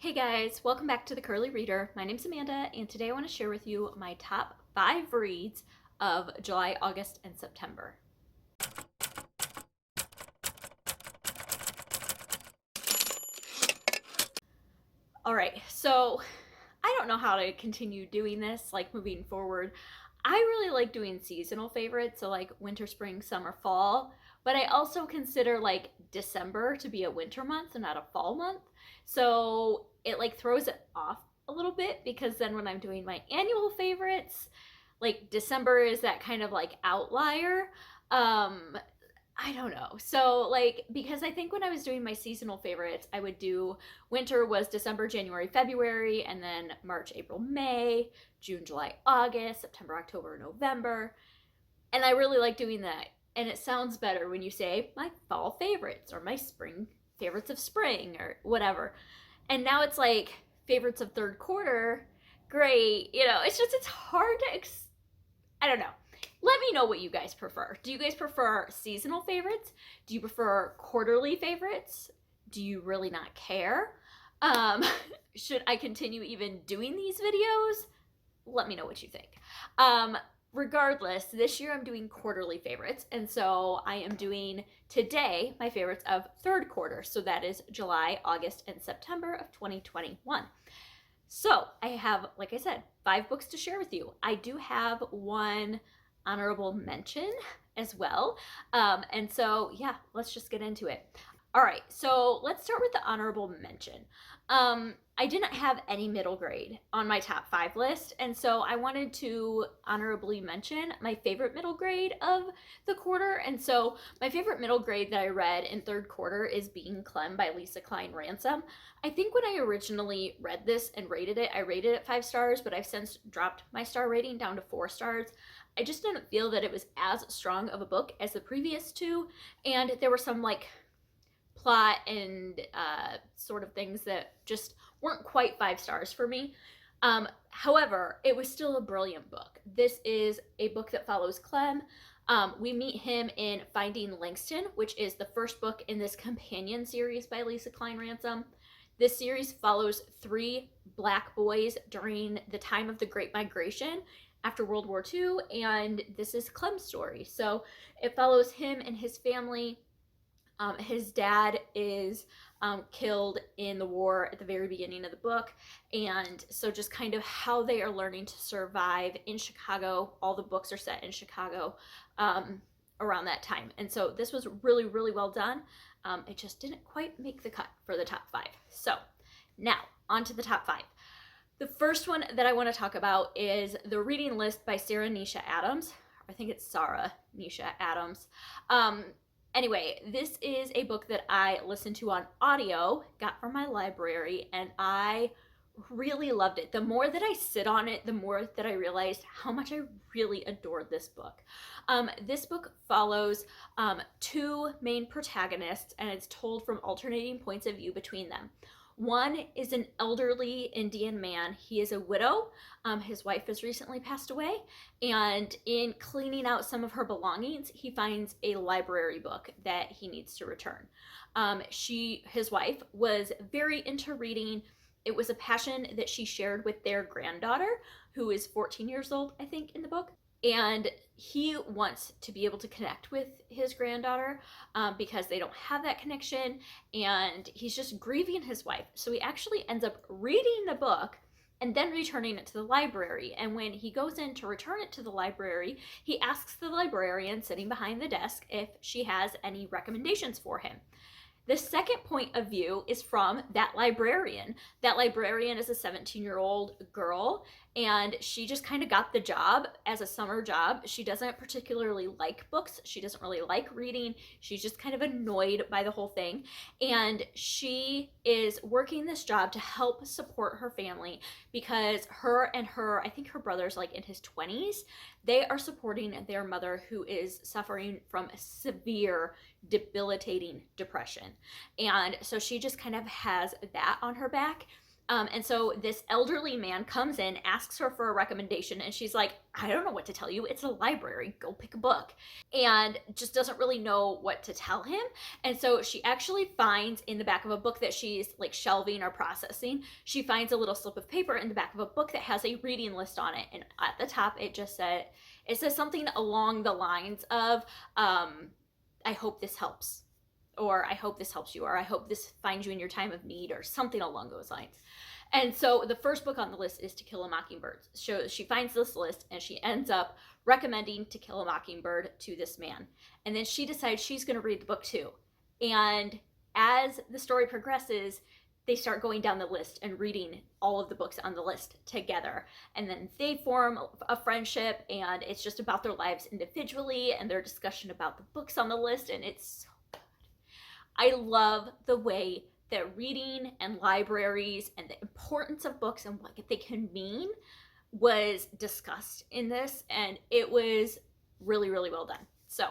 Hey guys, welcome back to the Curly Reader. My name's Amanda, and today I want to share with you my top 5 reads of July, August, and September. Alright, so I don't know how to continue doing this, moving forward. I really like doing seasonal favorites, so winter, spring, summer, fall, but I also consider December to be a winter month and not a fall month. So it throws it off a little bit because then when I'm doing my annual favorites, December is that kind of outlier. I don't know. So because I think when I was doing my seasonal favorites, I would do winter was December, January, February, and then March, April, May, June, July, August, September, October, November. And I really like doing that. And it sounds better when you say my fall favorites or my spring favorites of spring or whatever. And now it's favorites of third quarter. Great. It's hard to I don't know. Let me know what you guys prefer. Do you guys prefer seasonal favorites? Do you prefer quarterly favorites? Do you really not care? Should I continue even doing these videos? Let me know what you think. Regardless, this year I'm doing quarterly favorites, and so I am doing today my favorites of third quarter. So that is July, August, and September of 2021. So I have, like I said, 5 books to share with you. I do have one honorable mention as well. And so, yeah, let's just get into it. All right, so let's start with the honorable mention. I didn't have any middle grade on my top 5 list, and so I wanted to honorably mention my favorite middle grade of the quarter. And so my favorite middle grade that I read in third quarter is Being Clem by Lisa Klein Ransom. I think when I originally read this and rated it, I rated it 5 stars, but I've since dropped my star rating down to 4 stars. I just didn't feel that it was as strong of a book as the previous 2, and there were some plot and sort of things that just weren't quite 5 stars for me. However, it was still a brilliant book. This is a book that follows Clem. We meet him in Finding Langston, which is the first book in this companion series by Lisa Klein Ransom. This series follows 3 Black boys during the time of the Great Migration after World War II, and this is Clem's story. So it follows him and his family. His dad is killed in the war at the very beginning of the book, and so just kind of how they are learning to survive in Chicago. All the books are set in Chicago around that time, and so this was really, really well done. It just didn't quite make the cut for the top 5. So now on to the top 5. The first one that I want to talk about is The Reading List by Sarah Nisha Adams. I think it's Sarah Nisha Adams. Anyway, this is a book that I listened to on audio, got from my library, and I really loved it. The more that I sit on it, the more that I realized how much I really adored this book. This book follows 2 main protagonists, and it's told from alternating points of view between them. One is an elderly Indian man. He is a widow. His wife has recently passed away, and in cleaning out some of her belongings, he finds a library book that he needs to return. His wife was very into reading. It was a passion that she shared with their granddaughter, who is 14 years old, I think, in the book. And he wants to be able to connect with his granddaughter because they don't have that connection, and he's just grieving his wife. So he actually ends up reading the book and then returning it to the library. And when he goes in to return it to the library, he asks the librarian sitting behind the desk if she has any recommendations for him. The second point of view is from that librarian. That librarian is a 17-year-old girl, and she just kind of got the job as a summer job. She doesn't particularly like books. She doesn't really like reading. She's just kind of annoyed by the whole thing. And she is working this job to help support her family because I think her brother's in his 20s, they are supporting their mother who is suffering from severe, debilitating depression. And so she just kind of has that on her back. And so this elderly man comes in, asks her for a recommendation, and she's like, I don't know what to tell you. It's a library. Go pick a book. And just doesn't really know what to tell him. And so she actually finds in the back of a book that she's like shelving or processing, she finds a little slip of paper in the back of a book that has a reading list on it. And at the top, it says something along the lines of, I hope this helps, or I hope this helps you, or I hope this finds you in your time of need, or something along those lines. And so the first book on the list is To Kill a Mockingbird. So she finds this list and she ends up recommending To Kill a Mockingbird to this man. And then she decides she's going to read the book too. And as the story progresses, they start going down the list and reading all of the books on the list together. And then they form a friendship, and it's just about their lives individually and their discussion about the books on the list. And it's so good. I love the way that reading and libraries and the importance of books and what they can mean was discussed in this. And it was really, really well done. So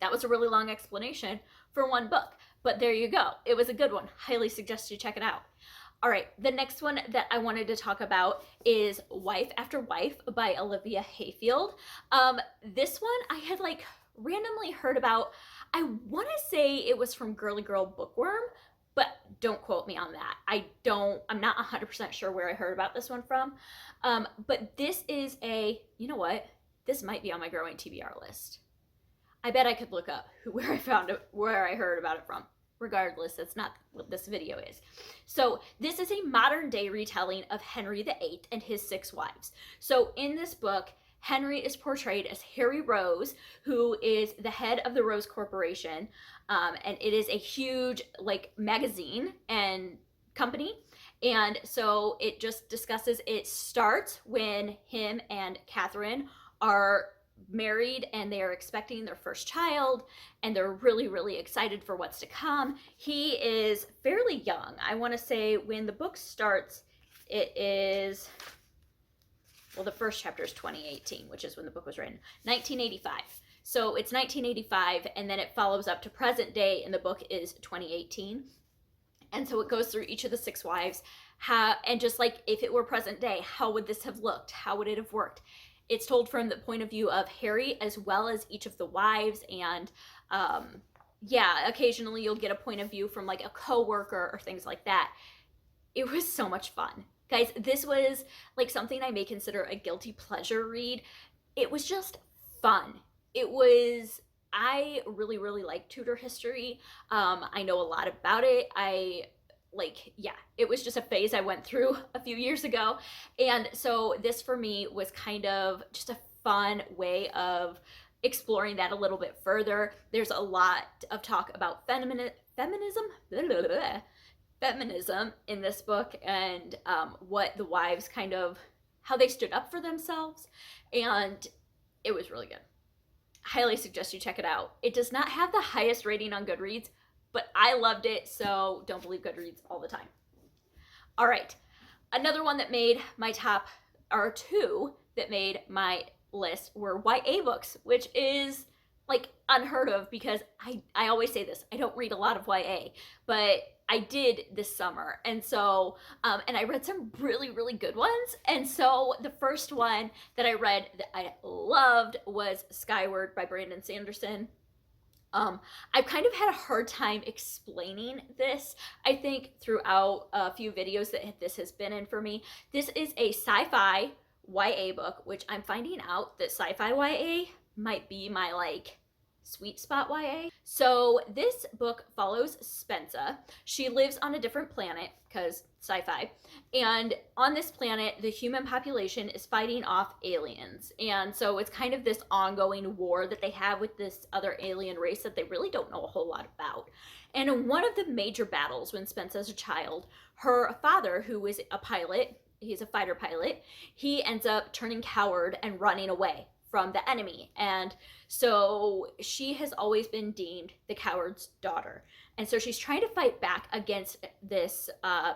that was a really long explanation for one book. But there you go. It was a good one. Highly suggest you check it out. All right, the next one that I wanted to talk about is Wife After Wife by Olivia Hayfield. This one I had like randomly heard about. I want to say it was from Girly Girl Bookworm, but don't quote me on that. I'm not 100% sure where I heard about this one from. But this is you know what? This might be on my growing TBR list. I bet I could look up where I found it, where I heard about it from. Regardless, that's not what this video is. So this is a modern day retelling of Henry VIII and his 6 wives. So in this book, Henry is portrayed as Harry Rose, who is the head of the Rose Corporation. And it is a huge like magazine and company. And so it just discusses, it starts when him and Catherine are married and they are expecting their first child, and they're really, really excited for what's to come. He is fairly young. I want to say when the book starts, it is, well, the first chapter is 2018, which is when the book was written, 1985. So it's 1985, and then it follows up to present day, and the book is 2018. And so it goes through each of the 6 wives, and just like if it were present day, how would this have looked? How would it have worked? It's told from the point of view of Harry as well as each of the wives, and occasionally you'll get a point of view from like a coworker or things like that. It was so much fun. Guys, this was like something I may consider a guilty pleasure read. It was just fun. I really, really like Tudor history. I know a lot about it. It was just a phase I went through a few years ago. And so this for me was kind of just a fun way of exploring that a little bit further. There's a lot of talk about feminism in this book, and what the wives kind of, how they stood up for themselves. And it was really good. Highly suggest you check it out. It does not have the highest rating on Goodreads, but I loved it, so don't believe Goodreads all the time. All right, another one that made my top, or 2 that made my list, were YA books, which is like unheard of because I always say this, I don't read a lot of YA, but I did this summer. And so, and I read some really, really good ones. And so the first one that I read that I loved was Skyward by Brandon Sanderson. I've kind of had a hard time explaining this, I think, throughout a few videos that this has been in for me. This is a sci-fi YA book, which I'm finding out that sci-fi YA might be my like sweet spot YA. So this book follows Spensa. She lives on a different planet because sci-fi, and on this planet the human population is fighting off aliens, and so it's kind of this ongoing war that they have with this other alien race that they really don't know a whole lot about. And in one of the major battles when Spensa's a child, her father, who is a pilot, he's a fighter pilot, he ends up turning coward and running away from the enemy. And so she has always been deemed the coward's daughter. And so she's trying to fight back against this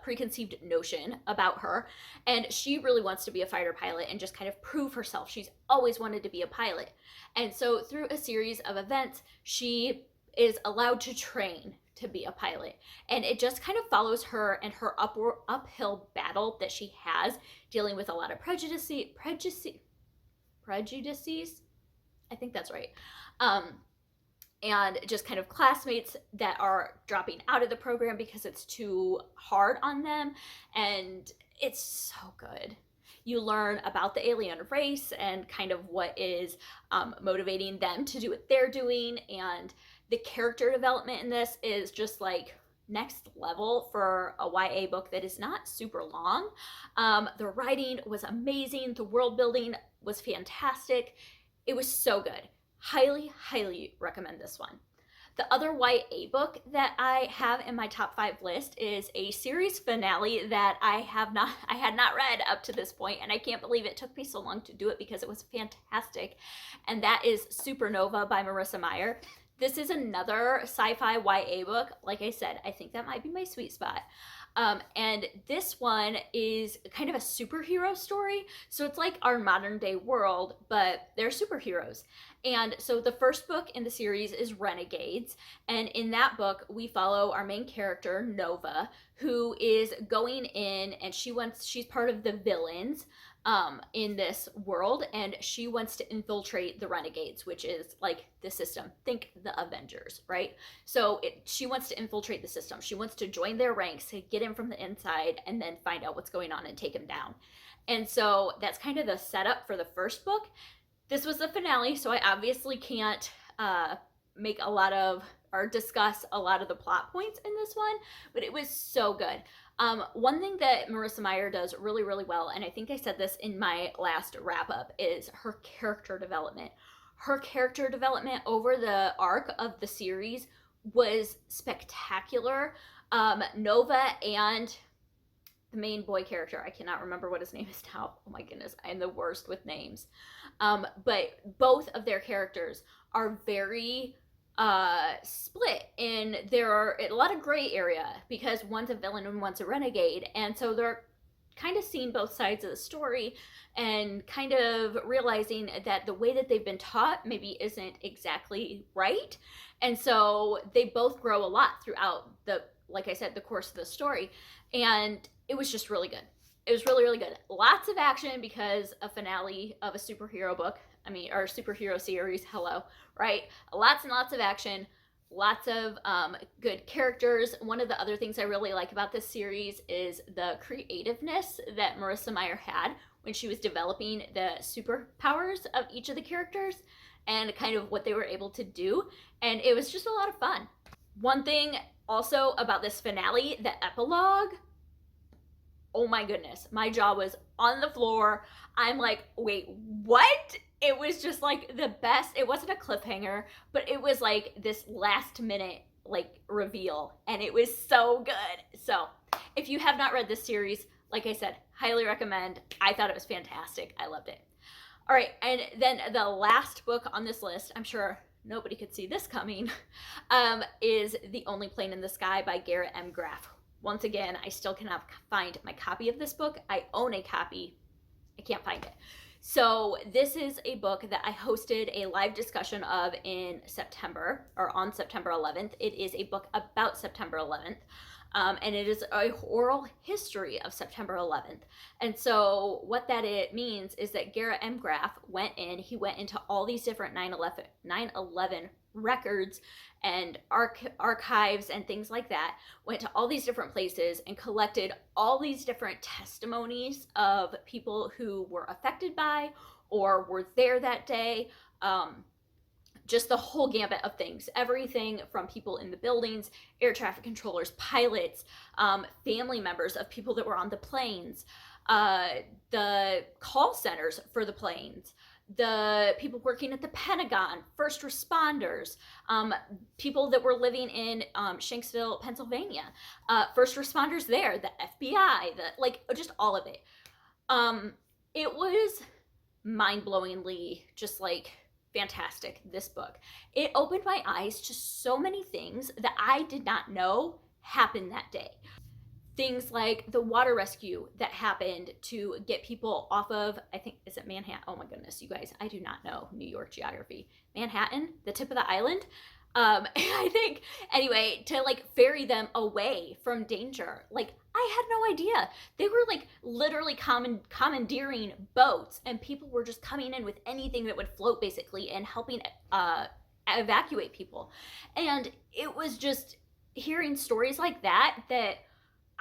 preconceived notion about her. And she really wants to be a fighter pilot and just kind of prove herself. She's always wanted to be a pilot. And so through a series of events, she is allowed to train to be a pilot. And it just kind of follows her and her uphill battle that she has dealing with a lot of prejudices. I think that's right. And just kind of classmates that are dropping out of the program because it's too hard on them. And it's so good. You learn about the alien race and kind of what is motivating them to do what they're doing. And the character development in this is just like next level for a YA book that is not super long. The writing was amazing. The world building was fantastic. It was so good. Highly, highly recommend this one. The other YA book that I have in my top 5 list is a series finale that I had not read up to this point, and I can't believe it took me so long to do it because it was fantastic. And that is Supernova by Marissa Meyer. This is another sci-fi YA book. Like I said, I think that might be my sweet spot. And this one is kind of a superhero story. So it's like our modern day world, but they're superheroes. And so the first book in the series is Renegades. And in that book, we follow our main character, Nova, who is going in and she's part of the villains in this world, and she wants to infiltrate the Renegades, which is like the system. Think the Avengers, right? So she wants to infiltrate the system. She wants to join their ranks, get in from the inside, and then find out what's going on and take them down. And so that's kind of the setup for the first book. This was the finale, so I obviously can't make a lot of or discuss a lot of the plot points in this one, but it was so good. One thing that Marissa Meyer does really, really well, and I think I said this in my last wrap up, is her character development. Her character development over the arc of the series was spectacular. Nova and the main boy character, I cannot remember what his name is now. Oh my goodness, I'm the worst with names. But both of their characters are very split, and there are a lot of gray area because one's a villain and one's a renegade, and so they're kind of seeing both sides of the story and kind of realizing that the way that they've been taught maybe isn't exactly right. And so they both grow a lot throughout the, like I said, the course of the story. And it was just really good. It was really, really good. Lots of action because a finale of a superhero book, or superhero series, hello, right? Lots and lots of action, lots of good characters. One of the other things I really like about this series is the creativeness that Marissa Meyer had when she was developing the superpowers of each of the characters and kind of what they were able to do. And it was just a lot of fun. One thing also about this finale, the epilogue, oh my goodness, my jaw was on the floor. I'm like, wait, what? It was just like the best. It wasn't a cliffhanger, but it was like this last minute like reveal, and it was so good. So if you have not read this series, like I said, highly recommend. I thought it was fantastic. I loved it. All right, and then the last book on this list, I'm sure nobody could see this coming, is The Only Plane in the Sky by Garrett M. Graff. Once again, I still cannot find my copy of this book. I own a copy. I can't find it. So this is a book that I hosted a live discussion of in September, or on September 11th. It is a book about September 11th. And it is a oral history of September 11th. And so what that it means is that Garrett M. Graff went into all these different 9/11 records and archives and things like that, went to all these different places and collected all these different testimonies of people who were affected by or were there that day. Just the whole gambit of things, everything from people in the buildings, air traffic controllers, pilots, family members of people that were on the planes, the call centers for the planes, the people working at the Pentagon, first responders, people that were living in Shanksville, Pennsylvania, first responders there, the FBI, just all of it. It was mind-blowingly just like fantastic, this book. It opened my eyes to so many things that I did not know happened that day. Things like the water rescue that happened to get people off of, I think, is it Manhattan? Oh my goodness, you guys, I do not know New York geography. Manhattan, the tip of the island. I think, anyway, to like ferry them away from danger. Like, I had no idea. They were like literally commandeering boats, and people were just coming in with anything that would float, basically, and helping evacuate people. And it was just hearing stories like that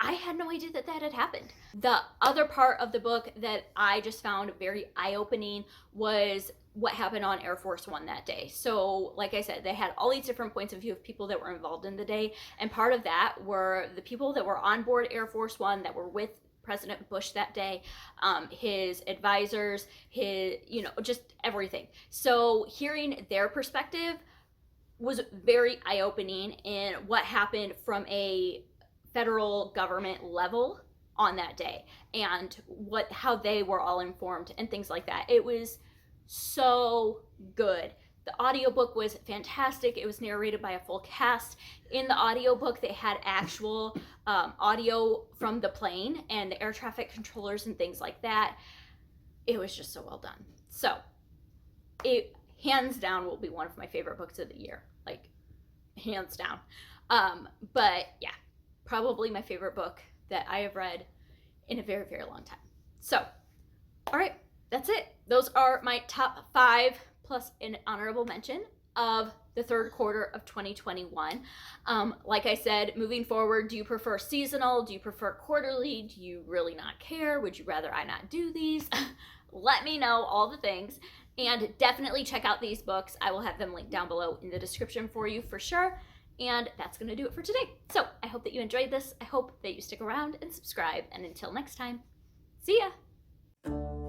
I had no idea that that had happened. The other part of the book that I just found very eye-opening was what happened on Air Force One that day. So, like I said, they had all these different points of view of people that were involved in the day, and part of that were the people that were on board Air Force One that were with President Bush that day, his advisors, just everything. So hearing their perspective was very eye-opening in what happened from a federal government level on that day, and how they were all informed and things like that. It was so good. The audiobook was fantastic. It was narrated by a full cast. In the audiobook, they had actual audio from the plane and the air traffic controllers and things like that. It was just so well done. So it hands down will be one of my favorite books of the year, like hands down. But yeah, probably my favorite book that I have read in a very, very long time. So, all right, that's it. Those are my top 5 plus an honorable mention of the third quarter of 2021. Like I said, moving forward, do you prefer seasonal? Do you prefer quarterly? Do you really not care? Would you rather I not do these? Let me know all the things. And definitely check out these books. I will have them linked down below in the description for you for sure. And that's going to do it for today. So I hope that you enjoyed this. I hope that you stick around and subscribe. And until next time, see ya!